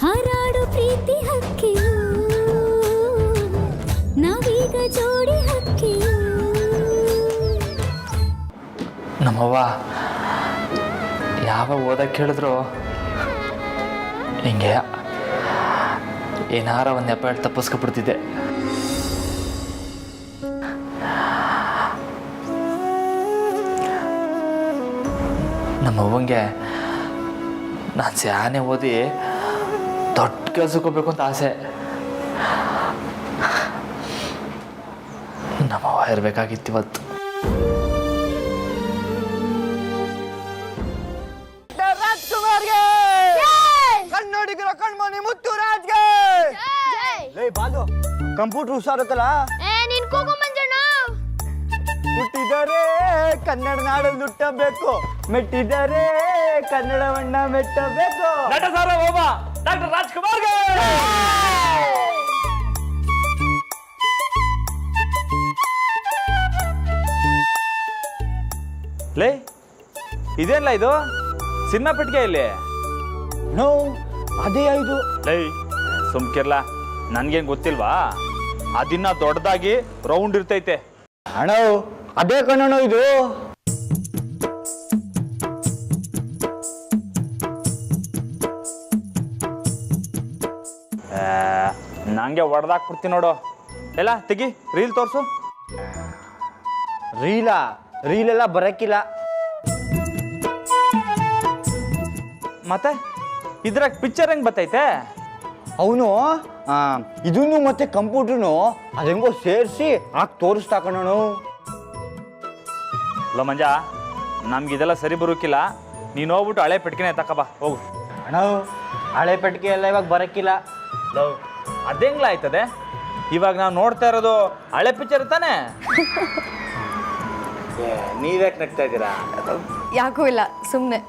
ಹಾರಾಡು ಪ್ರೀತಿ ಹಕ್ಕಿಯು ನಾವೀಗ ಜೋಡಿ ಹಕ್ಕಿಯು. ನಮ್ಮವ್ವ ಯಾವಾಗ ಓದಕ್ಕೆ ಹೇಳಿದ್ರು ಹಿಂಗೆ ಏನಾರ ಒಂದು ನೆಪ ತಪ್ಪಿಸ್ಕೊಬಿಡ್ತಿದ್ದೆ. ನಮ್ಮವ್ವಂಗೆ ನಾನು ಸ್ಯಾನೆ ಓದಿ ದೊಡ್ಡ ಕೆಲ್ಸಕ್ಕೆ ಹೋಗ್ಬೇಕು ಅಂತ ಆಸೆ. ನಮ್ಮವ್ವ ಇರಬೇಕಾಗಿತ್ತು ಇವತ್ತು. ಕನ್ನಡಿಗರ ಕಣ್ಮಣಿ ಮುತ್ತುರಾಜ್ಗೆ ಬಾಲು ಕಂಪ್ಯೂಟರ್ ಹುಷಾರುತ್ತಲ್ಲ. ಹುಟ್ಟಿದರೆ ಕನ್ನಡ ನಾಡಲ್ಲಿ ಹುಟ್ಟಬೇಕು, ಮೆಟ್ಟಿದರೆ ಕನ್ನಡವನ್ನ ಮೆಟ್ಟಬೇಕು. ನಟ ಸಾರ್ವಭೌಮ ಡಾಕ್ಟರ್ ರಾಜ್ಕುಮಾರ್ಗೆ. ಲೇ ಇದೇನಲ್ಲ ಇದು ಸಿನಿಮಾ ಪೆಟ್ಟಿಗೆ ಇಲ್ಲಿ? ನೋ ಅದೇ ಇದು. ಲೈ ಸುಮ್ಕಿರ್ಲ, ನನ್ಗೇನ್ ಗೊತ್ತಿಲ್ವಾ? ಅದಿನ್ನ ದೊಡ್ಡದಾಗಿ ರೌಂಡ್ ಇರ್ತೈತೆ. ಅಣ್ಣ ಅದೇ ಕಣ್ಣು ಇದು. ನಂಗೆ ಹೊಡೆದಾಕ್ಬಿಡ್ತೀನಿ ನೋಡು. ಎಲ್ಲ ತೆಗಿ, ರೀಲ್ ತೋರ್ಸು. ರೀಲೆಲ್ಲ ಬರಕ್ಕಿಲ್ಲ. ಮತ್ತೆ ಇದ್ರಾಗ ಪಿಕ್ಚರ್ ಹೆಂಗ್ ಬತ್ತೈತೆ? ಅವನು ಇದನ್ನು ಮತ್ತೆ ಕಂಪ್ಯೂಟರ್ನು ಅದೆಂಗೋ ಸೇರಿಸಿ ಹಾಕಿ ತೋರಿಸ್ತಾ ಕಣ್ಣು. ಲೋ ಮಂಜ, ನಮ್ಗೆ ಇದೆಲ್ಲ ಸರಿ ಬರೋಕಿಲ್ಲ. ನೀನು ಹೋಗ್ಬಿಟ್ಟು ಹಳೆ ಪೆಟ್ಟಿಗೆನೆ ತಕಬಾ ಹೋಗು. ಅಣ್ಣ ಹಳೆ ಪೆಟ್ಟಿಗೆ ಎಲ್ಲ ಇವಾಗ ಬರಕ್ಕಿಲ್ಲ. ಲವ್ ಅದೆಂಗ್ಲ ಆಯ್ತದೆ? ಇವಾಗ ನಾವು ನೋಡ್ತಾ ಇರೋದು ಹಳೆ ಪಿಕ್ಚರ್ ತಾನೆ. ನೀವ್ಯಾಕೆ ನಗ್ತಾ ಇದ್ದೀರಾ? ಯಾಕೂ ಇಲ್ಲ, ಸುಮ್ಮನೆ.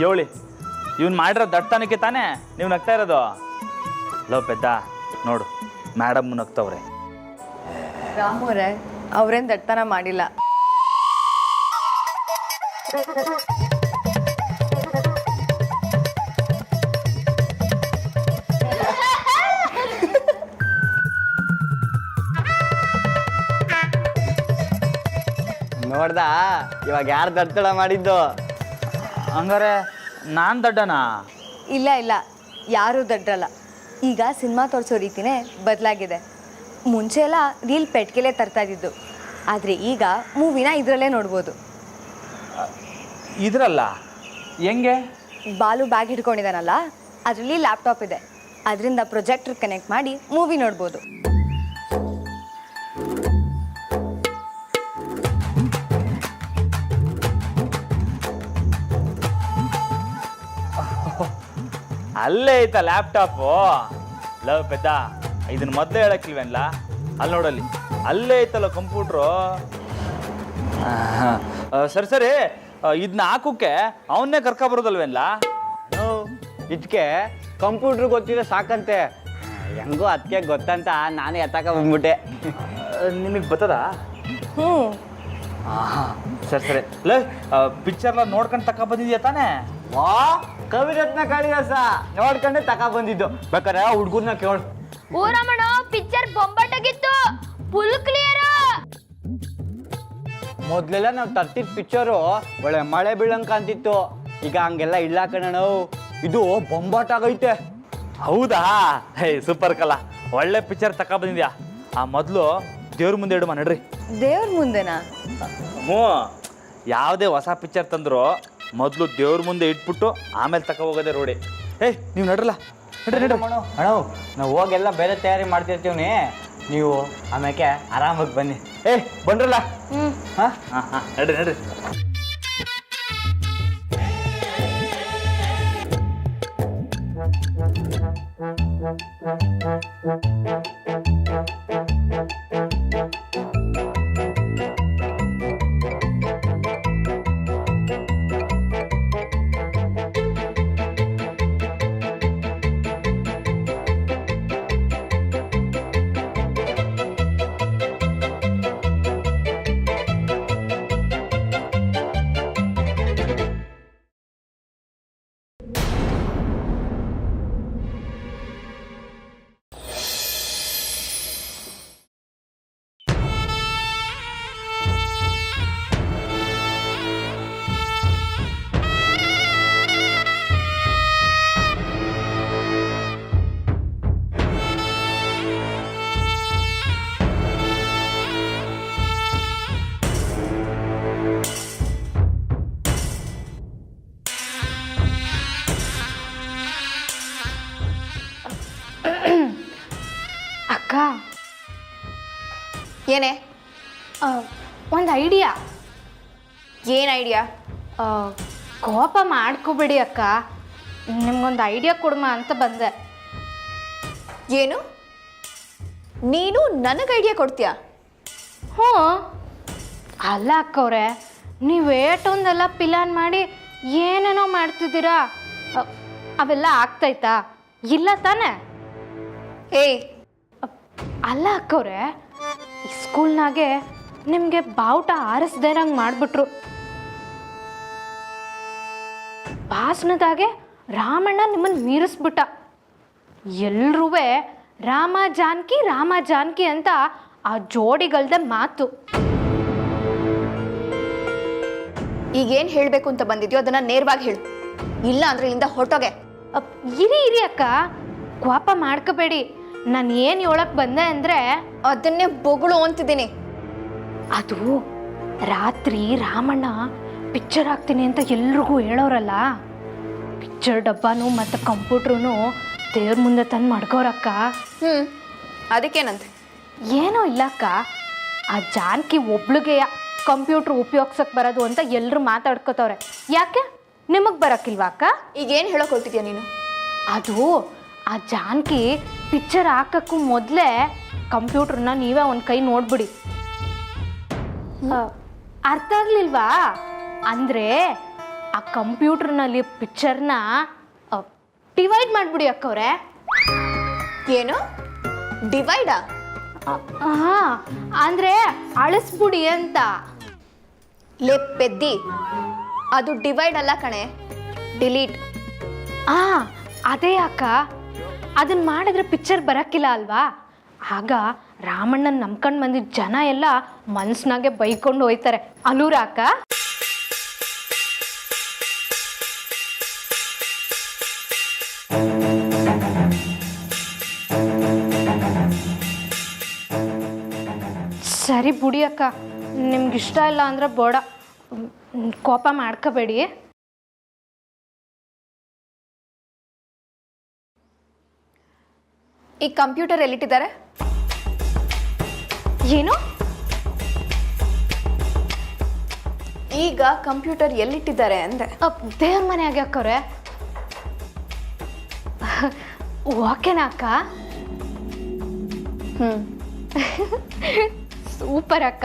ಹೇಳಿ, ಇವ್ನು ಮಾಡಿರೋ ದಟ್ಟತನಕ್ಕೆ ತಾನೇ ನೀವು ನಗ್ತಾ ಇರೋದು. ಲವ್ ಪೆದ್ದ ನೋಡು, ಮೇಡಮ್ ನಗ್ತವ್ರೆ. ರಾಮೋರೆ ಅವ್ರೇನು ದಟ್ಟತನ ಮಾಡಿಲ್ಲ. ನೋಡ್ದ ಇವಾಗ ಯಾರು ದಡ್ತಳ ಮಾಡಿದ್ದು? ಹಂಗಾರೆ ನಾನು ದಡ್ಡನಾ? ಇಲ್ಲ ಇಲ್ಲ, ಯಾರೂ ದಡ್ರಲ್ಲ. ಈಗ ಸಿನಿಮಾ ತೋರಿಸೋ ರೀತಿನೇ ಬದಲಾಗಿದೆ. ಮುಂಚೆ ಎಲ್ಲ ರೀಲ್ ಪೆಟ್ಗೆಲೆ ತರ್ತಾ ಇದ್ದಿದ್ದು, ಆದರೆ ಈಗ ಮೂವಿನ ಇದರಲ್ಲೇ ನೋಡ್ಬೋದು. ಇದ್ರಲ್ಲ ಹೆಂಗೆ? ಬಾಲು ಬ್ಯಾಗ್ ಹಿಡ್ಕೊಂಡಿದ್ದಾನಲ್ಲ, ಅದರಲ್ಲಿ ಲ್ಯಾಪ್ಟಾಪ್ ಇದೆ. ಅದರಿಂದ ಪ್ರೊಜೆಕ್ಟರ್ ಕನೆಕ್ಟ್ ಮಾಡಿ ಮೂವಿ ನೋಡ್ಬೋದು. ಅಲ್ಲೇ ಐತ ಲ್ಯಾಪ್ಟಾಪು. ಲವ್ ಪೆದ್ದ, ಇದನ್ನ ಮೊದಲೇ ಹೇಳಕ್ಕಿಲ್ವೇನ್ಲ? ಅಲ್ಲಿ ನೋಡಲ್ಲಿ ಅಲ್ಲೇ ಐತಲ್ಲ ಕಂಪ್ಯೂಟ್ರು. ಸರಿ ಸರಿ, ಇದನ್ನ ಹಾಕೋಕ್ಕೆ ಅವನ್ನೇ ಕರ್ಕೊಬರೋದಲ್ವೇನ್ಲ? ಇದಕ್ಕೆ ಕಂಪ್ಯೂಟ್ರ್ ಗೊತ್ತಿದ್ರೆ ಸಾಕಂತೆ. ಹೆಂಗೋ ಅದಕ್ಕೆ ಗೊತ್ತಂತ ನಾನೇ ಎತ್ತಾಕ ಬಂದ್ಬಿಟ್ಟೆ. ನಿಮಗೆ ಬರ್ತದ? ಹ್ಞೂ. ಸರಿ ಸರಿ. ಲೇ ಪಿಕ್ಚರ್ನ ನೋಡ್ಕೊಂಡು ತಕ ಬಂದಿದ್ಯಾ ತಾನೇ? ವಾ, ಕವಿರತ್ನ ಕಾಳಿದಾಸ ನೋಡ್ಕೊಂಡೆ ತಕ ಬಂದಿದ್ದು. ಬೇಕಾರೆ ಹುಡ್ಗರ್ನ ಕೇಳು. ಓ ರಮಣ, ಪಿಕ್ಚರ್ ಬೊಂಬಾಟಾಗಿತ್ತು, ಫುಲ್ ಕ್ಲಿಯರ್. ಮೊದ್ಲೆಲ್ಲ ನಾವು ತರ್ತಿದ್ ಪಿಕ್ಚರು ಒಳ್ಳೆ ಮಳೆ ಬೀಳಂಗ್ ಕಾಣ್ತಿತ್ತು. ಈಗ ಹಂಗೆಲ್ಲ ಇಲ್ಲ ಕಣ. ಇದು ಬೊಂಬಾಟಾಗೈತೆ. ಹೌದಾ? ಹೇ ಸೂಪರ್ ಕಲ, ಒಳ್ಳೆ ಪಿಕ್ಚರ್ ತಕ ಬಂದಿದ್ಯಾ. ಆ ಮೊದಲು ದೇವ್ರ ಮುಂದೆ ಇಡುವ ನಡ್ರಿ. ದೇವ್ರ ಮುಂದೆನಾ? ಹ್ಞೂ, ಯಾವುದೇ ಹೊಸ ಪಿಕ್ಚರ್ ತಂದ್ರು ಮೊದಲು ದೇವ್ರ ಮುಂದೆ ಇಟ್ಬಿಟ್ಟು ಆಮೇಲೆ ತಕ ಹೋಗೋದೇ ರೋಡಿ. ಏಯ್ ನೀವು ನಡ್ರಲ್ಲ, ನಡ್ರಿ ನಡ್ರಿ. ಅಣ್ಣ ನಾವು ಹೋಗೆಲ್ಲ ಬೇರೆ ತಯಾರಿ ಮಾಡ್ತಿರ್ತೀವಿ, ನೀವು ಆಮ್ಯಾಕೆ ಆರಾಮಾಗಿ ಬನ್ನಿ. ಬಂದ್ರಲ್ಲ? ಹಾಂ ಹಾಂ ಹಾಂ, ನಡ್ರಿ ನಡ್ರಿ. ಏನೇ? ಒಂದು ಐಡಿಯಾ. ಏನು ಐಡಿಯಾ? ಕೋಪ ಮಾಡ್ಕೋಬೇಡಿ ಅಕ್ಕ, ನಿಮ್ಗೊಂದು ಐಡಿಯಾ ಕೊಡ್ಮ ಅಂತ ಬಂದೆ. ಏನು? ನೀನು ನನಗೆ ಐಡಿಯಾ ಕೊಡ್ತೀಯಾ? ಹ್ಞೂ, ಅಲ್ಲ ಅಕ್ಕವ್ರೆ, ನೀವು ಏಟೊಂದೆಲ್ಲ ಪ್ಲಾನ್ ಮಾಡಿ ಏನೇನೋ ಮಾಡ್ತಿದ್ದೀರಾ, ಅವೆಲ್ಲ ಆಗ್ತೈತಾ? ಇಲ್ಲ ತಾನೆ? ಏಯ್, ಅಲ್ಲ ಅಕ್ಕವ್ರೆ, ಈ ಸ್ಕೂಲ್ನಾಗೆ ನಿಮಗೆ ಬಾವುಟ ಆರಿಸ್ದೇರಂಗೆ ಮಾಡಿಬಿಟ್ರು. ಭಾಷಣದಾಗೆ ರಾಮಣ್ಣ ನಿಮ್ಮನ್ನು ಮೀರಿಸ್ಬಿಟ್ಟ. ಎಲ್ರೂ ರಾಮ ಜಾನಕಿ ಅಂತ ಆ ಜೋಡಿಗಳ್ದೆ ಮಾತು. ಈಗೇನು ಹೇಳಬೇಕು ಅಂತ ಬಂದಿದ್ಯೋ ಅದನ್ನು ನೇರವಾಗಿ ಹೇಳು, ಇಲ್ಲ ಅಂದ್ರೆ ಇಲ್ಲಿಂದ ಹೊರಟೋಗೆ. ಇರಿ ಅಕ್ಕ, ಕೋಪ ಮಾಡ್ಕೋಬೇಡಿ. ನಾನು ಏನು ಹೇಳಕ್ಕೆ ಬಂದೆ ಅಂದರೆ ಅದನ್ನೇ ಬೊಗಳು ಅಂತಿದ್ದೀನಿ. ಅದು ರಾತ್ರಿ ರಾಮಣ್ಣ ಪಿಕ್ಚರ್ ಹಾಕ್ತೀನಿ ಅಂತ ಎಲ್ರಿಗೂ ಹೇಳೋರಲ್ಲ, ಪಿಕ್ಚರ್ ಡಬ್ಬಾನು ಮತ್ತು ಕಂಪ್ಯೂಟ್ರೂ ದೇವ್ರ ಮುಂದೆ ತಂದು ಮಡ್ಗೋರಕ್ಕ. ಅದಕ್ಕೇನಂತೆ? ಏನೂ ಇಲ್ಲ ಅಕ್ಕ, ಆ ಜಾನಕಿ ಒಬ್ಳಿಗೆ ಕಂಪ್ಯೂಟ್ರ್ ಉಪಯೋಗ್ಸಕ್ಕೆ ಬರೋದು ಅಂತ ಎಲ್ಲರೂ ಮಾತಾಡ್ಕೋತವ್ರೆ. ಯಾಕೆ ನಿಮಗೆ ಬರೋಕ್ಕಿಲ್ವಾ ಅಕ್ಕ? ಈಗೇನು ಹೇಳೋಕೆ ಹೊರಟಿದ್ಯಾ ನೀನು? ಅದು ಆ ಜಾನಕಿ ಪಿಕ್ಚರ್ ಹಾಕಕ್ಕೂ ಮೊದಲೇ ಕಂಪ್ಯೂಟ್ರನ್ನ ನೀವೇ ಒಂದು ಕೈ ನೋಡ್ಬಿಡಿ. ಅರ್ಥ ಆಗಲಿಲ್ವಾ? ಅಂದರೆ ಆ ಕಂಪ್ಯೂಟ್ರ್ನಲ್ಲಿ ಪಿಕ್ಚರ್ನ ಡಿವೈಡ್ ಮಾಡಿಬಿಡಿ ಅಕ್ಕವ್ರೆ. ಏನು ಡಿವೈಡಾ? ಹಾಂ, ಅಂದರೆ ಅಳಿಸ್ಬಿಡಿ ಅಂತ. ಲೇ ಪೆದ್ದಿ, ಅದು ಡಿವೈಡ್ ಅಲ್ಲ ಕಣೆ, ಡಿಲೀಟ್. ಅದೇ ಅಕ್ಕ, ಅದನ್ನ ಮಾಡಿದ್ರೆ ಪಿಕ್ಚರ್ ಬರೋಕ್ಕಿಲ್ಲ ಅಲ್ವಾ? ಆಗ ರಾಮಣ್ಣನ ನಂಬ್ಕೊಂಡು ಬಂದಿದ್ದ ಜನ ಎಲ್ಲ ಮನಸ್ಸಿನಾಗೆ ಬೈಕೊಂಡು ಹೋಯ್ತಾರೆ. ಅಲ್ಲೂರ ಅಕ್ಕ? ಸರಿ ಬಿಡಿ ಅಕ್ಕ, ನಿಮ್ಗೆ ಇಷ್ಟ ಇಲ್ಲ ಅಂದ್ರೆ ಬೇಡ, ಕೋಪ ಮಾಡ್ಕೋಬೇಡಿ. ಈ ಕಂಪ್ಯೂಟರ್ ಎಲ್ಲಿಟ್ಟಿದ್ದಾರೆ? ಏನು? ಈಗ ಕಂಪ್ಯೂಟರ್ ಎಲ್ಲಿಟ್ಟಿದ್ದಾರೆ ಅಂದೆ. ದೇವ್ರ ಮನೆಯಾಗೆ ಅಕ್ಕವ್ರೆ. ಓಕೆನಾ ಅಕ್ಕ? ಸೂಪರ್ ಅಕ್ಕ.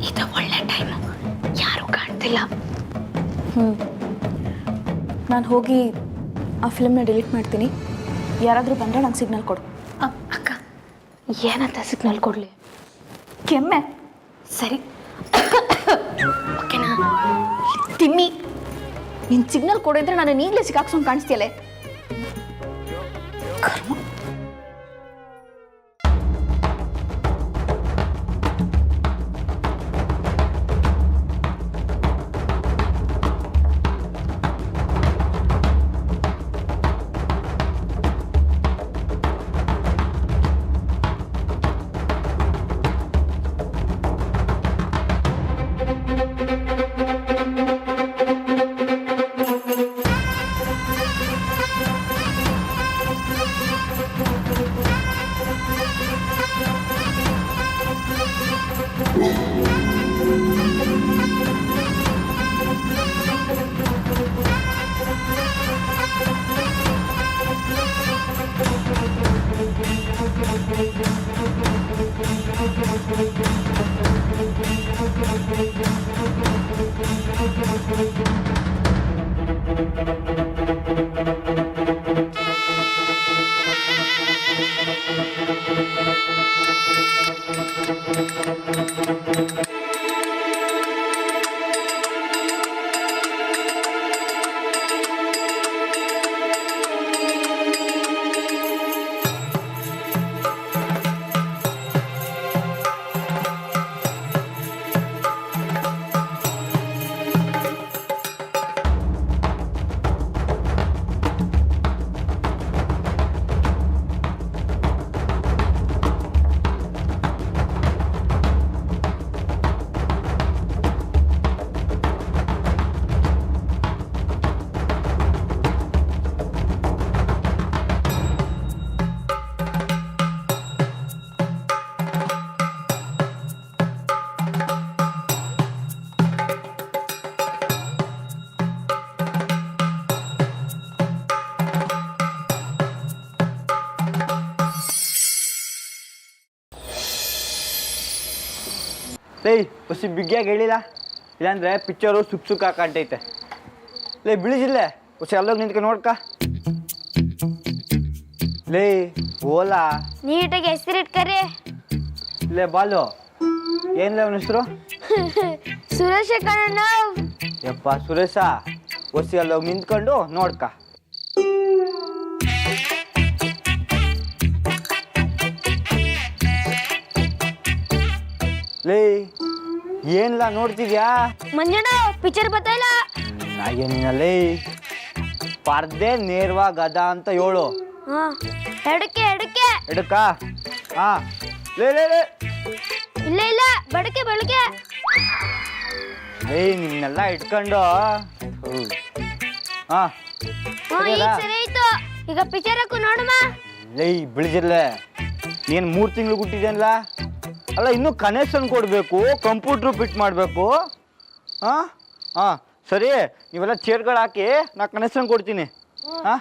ಇದು ಒಳ್ಳೆ ಟೈಮು, ಯಾರು ಕಾಣ್ತಿಲ್ಲ. ನಾನು ಹೋಗಿ ಆ ಫಿಲ್ಮ್ನ ಡಿಲೀಟ್ ಮಾಡ್ತೀನಿ. ಯಾರಾದರೂ ಬಂದರೆ ನಂಗೆ ಸಿಗ್ನಲ್ ಕೊಡು. ಅಕ್ಕ, ಏನಂತ ಸಿಗ್ನಲ್ ಕೊಡಲಿ? ಕೆಮ್ಮೆ. ಸರಿ, ಓಕೆನಾ? ತಿಮ್ಮಿ, ನೀನು ಸಿಗ್ನಲ್ ಕೊಡಿದ್ರೆ ನಾನು ಈಗಲೇ ಸಿಕ್ಕಾಕ್ಸ್ಕೊಂಡು ಕಾಣಿಸ್ತೀಯಲ್ಲೇ. ಲೇ ಹೊಸಿ ಬಿಗ್ಗಿಯಾಗಿ ಹೇಳಿಲ್ಲ, ಇಲ್ಲಾಂದರೆ ಪಿಕ್ಚರು ಸುಕ್ಕ ಕಾಣ್ತೈತೆ. ಲೇ ಬಿಳಿಸಿಲ್ಲೇ ಹೊಸಿ ಅಲ್ಲೋಗಿ ನಿಂತ್ಕೊಂಡು ನೋಡ್ಕ. ಲೇ ಓಲಾ ನೀಟಾಗಿ ಹೆಸರಿಟ್ಕರಿ. ಲೇ ಬಾಲು, ಏನಿಲ್ಲ ಅವನ ಹೆಸರು? ಸುರೇಶ ಕಣ್ಣ. ಯಪ್ಪ ಸುರೇಶ, ಹೊಸಿ ಅಲ್ಲೋಗಿ ನಿಂತ್ಕೊಂಡು ನೋಡ್ಕ. ಲೇ ಏನಿಲ್ಲ ನೋಡ್ತಿದ್ಯಾ? ಮಂಜಣ್ಣ ಪಿಕ್ಚರ್ ಬರ್ತಾಯಿಲ್ಲ. ಏನಿಲ್ಲ ಪರ್ದೆ ನೇರ್ವಾ ಗದ ಅಂತ ಹೇಳು. ಹಾಂ ಎಡಕ್ಕೆ ಎಡಕ್ಕ. ಹಾ ಲೇ ಲೇ ಲೇ ಇಲ್ಲ ಬಡಕೆ ಲೇ ನಿನ್ನೆಲ್ಲ ಇಟ್ಕೊಂಡು ಹಾ ಈಗ ಸರಿ ಆಯ್ತು. ಈಗ ಪಿಕ್ಚರ್ ಹಾಕು ನೋಡಮ್ಮ. ಲೇ ಬಿಳಿಜಿರ್ಲೆ, ನೀನು 3 ತಿಂಗಳು ಹುಟ್ಟಿದ್ಯಲ್ಲ, ಅಲ್ಲ ಇನ್ನೂ ಕನೆಕ್ಷನ್ ಕೊಡಬೇಕು, ಕಂಪ್ಯೂಟ್ರು ಫಿಟ್ ಮಾಡಬೇಕು. ಹಾಂ ಹಾಂ ಸರಿ, ನೀವೆಲ್ಲ ಚೇರ್ಗಳು ಹಾಕಿ ನಾ ಕನೆಕ್ಷನ್ ಕೊಡ್ತೀನಿ. ಹಾಂ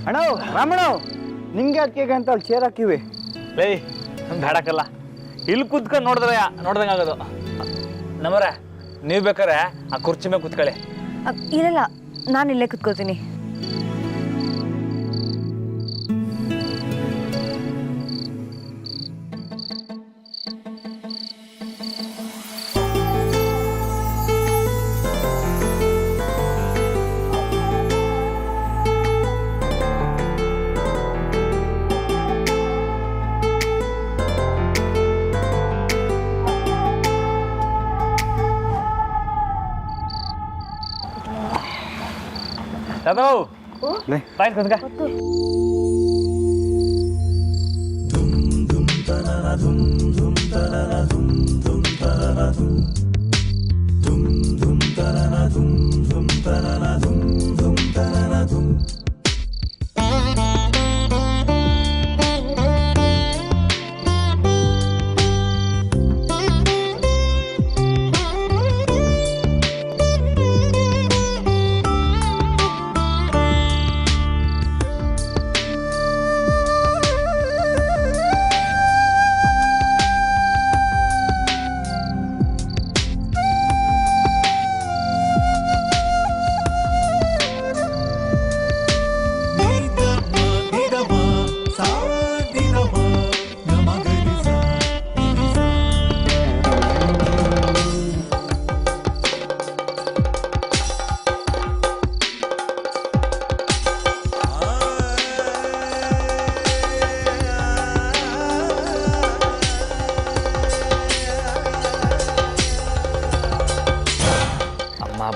ಅಣ್ಣ ರಾಮಣ್ಣ, ನಿಮ್ಗೆ ಅದಕ್ಕೆ ಅಂತ ಅಲ್ಲಿ ಚೇರ್ ಹಾಕಿವಿ. ಲೇ ಬೇಡಕ್ಕಲ್ಲ, ಇಲ್ಲಿ ಕೂತ್ಕೊಂಡು ನೋಡ್ದಂಗೆ ಆಗೋದು. ನಮ್ಮರೆ ನೀವು ಬೇಕಾರೆ ಆ ಕುರ್ಚಿ ಮೇಲೆ ಕೂತ್ಕೊಳ್ಳಿ. ಇರಲ್ಲ, ನಾನು ಇಲ್ಲೇ ಕುತ್ಕೋತೀನಿ. ಯಾದವ್ ಬಾಯ್ ಕುತ್ಕ.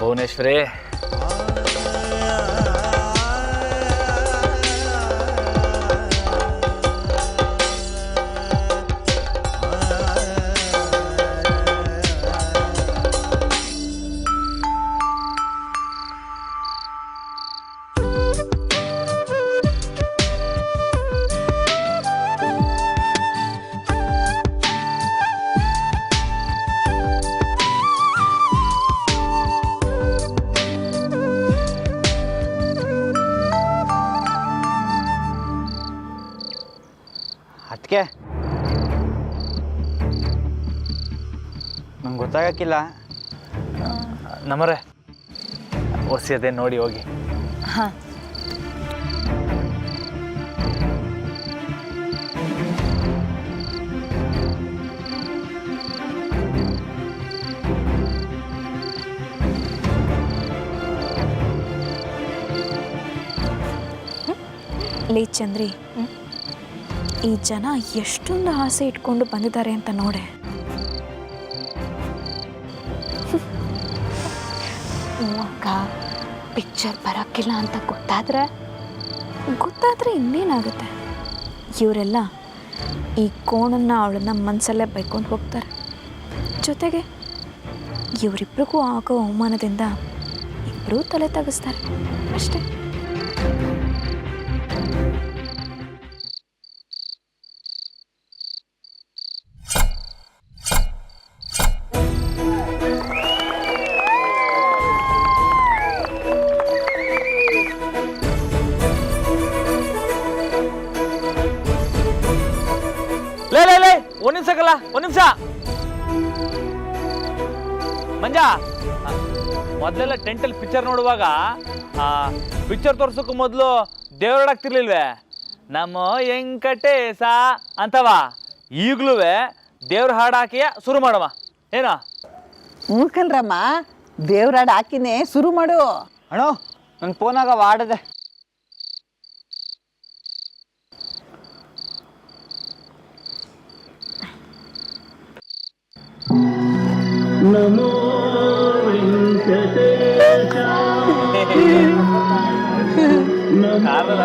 ಭುವನೇಶ್ವರಿ, ಅದಕ್ಕೆ ನಂಗೆ ಗೊತ್ತಾಗಕ್ಕಿಲ್ಲ. ನಮ್ಮರೆ ಒಸಿಯದೆ ನೋಡಿ ಹೋಗಿ. ಹಾಂ ಲೇ ಚಂದ್ರಿ, ಈ ಜನ ಎಷ್ಟೊಂದು ಆಸೆ ಇಟ್ಕೊಂಡು ಬಂದಿದ್ದಾರೆ ಅಂತ ನೋಡೆ. ಅಕ್ಕ ಪಿಕ್ಚರ್ ಬರೋಕ್ಕಿಲ್ಲ ಅಂತ ಗೊತ್ತಾದ್ರೆ ಇನ್ನೇನಾಗುತ್ತೆ? ಇವರೆಲ್ಲ ಈ ಕೋಣನ್ನ ಅವಳನ್ನ ಮನಸ್ಸಲ್ಲೇ ಬೈಕೊಂಡು ಹೋಗ್ತಾರೆ. ಜೊತೆಗೆ ಇವರಿಬ್ರಿಗೂ ಆಗೋ ಅವಮಾನದಿಂದ ಇಬ್ಬರೂ ತಲೆ ತಗ್ಗಿಸ್ತಾರೆ ಅಷ್ಟೇ. ಲೇ ಒಂದ್ ನಿಮಿಷಕ್ಕಲ್ಲ, ಒಂದ್ ನಿಮಿಷ ಮಂಜ. ಮೊದಲೆಲ್ಲ ಟೆಂಟಲ್ಲಿ ಪಿಕ್ಚರ್ ನೋಡುವಾಗ ಪಿಕ್ಚರ್ ತೋರ್ಸೋಕ್ಕೂ ಮೊದಲು ದೇವ್ರಾಡಾಗ್ತಿರ್ಲಿಲ್ವೇ? ನಮ್ಮ ವೆಂಕಟೇಶ ಅಂತವ. ಈಗಲೂ ದೇವ್ರ ಹಾಡು ಹಾಕಿಯ ಶುರು ಮಾಡವ ಏನ? ಮೂರ್ಖನ್ರಮ್ಮ, ದೇವ್ರ ಹಾಡು ಹಾಕಿನೇ ಶುರು ಮಾಡು. ಅಣ್ಣ ನನ್ನ ಫೋನಾಗ ವಾಡದೆ. ನಮೋ ವೆಂಕಟೇಶ ನಮಸ್ತೆ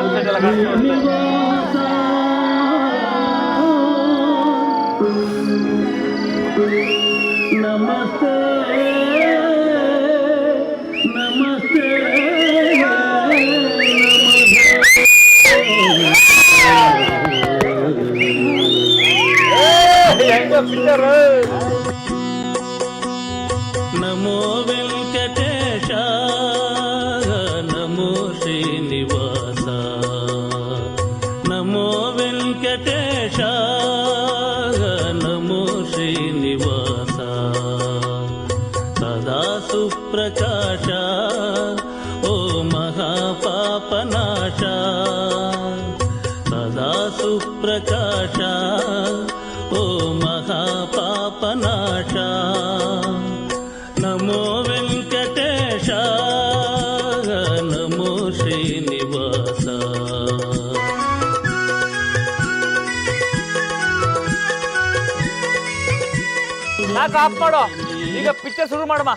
ನಮಸ್ತೆ ನಮೋ ವೆಂಕಟೇಶ ನಮೋ ಶ್ರೀನಿವಾಸ ನಮೋ ವೆಂಕಟೇಶ ನಮೋ ಶ್ರೀನಿವಾಸ ಸದಾ ಸುಪ್ರಕಾಶ ಓ ಮಹಾಪಾಪನಾಶ ಸದಾ ಸುಪ್ರಕಾಶ ಓ ಮಹಾಪಾಪನಾಶ ನಮೋ ವೆಂಕಟೇಶ ನಮೋ ಶ್ರೀನಿವಾಸ ಆಫ್ ಮಾಡೋ, ಈಗ ಪಿಕ್ಚರ್ ಶುರು ಮಾಡಮ್ಮ.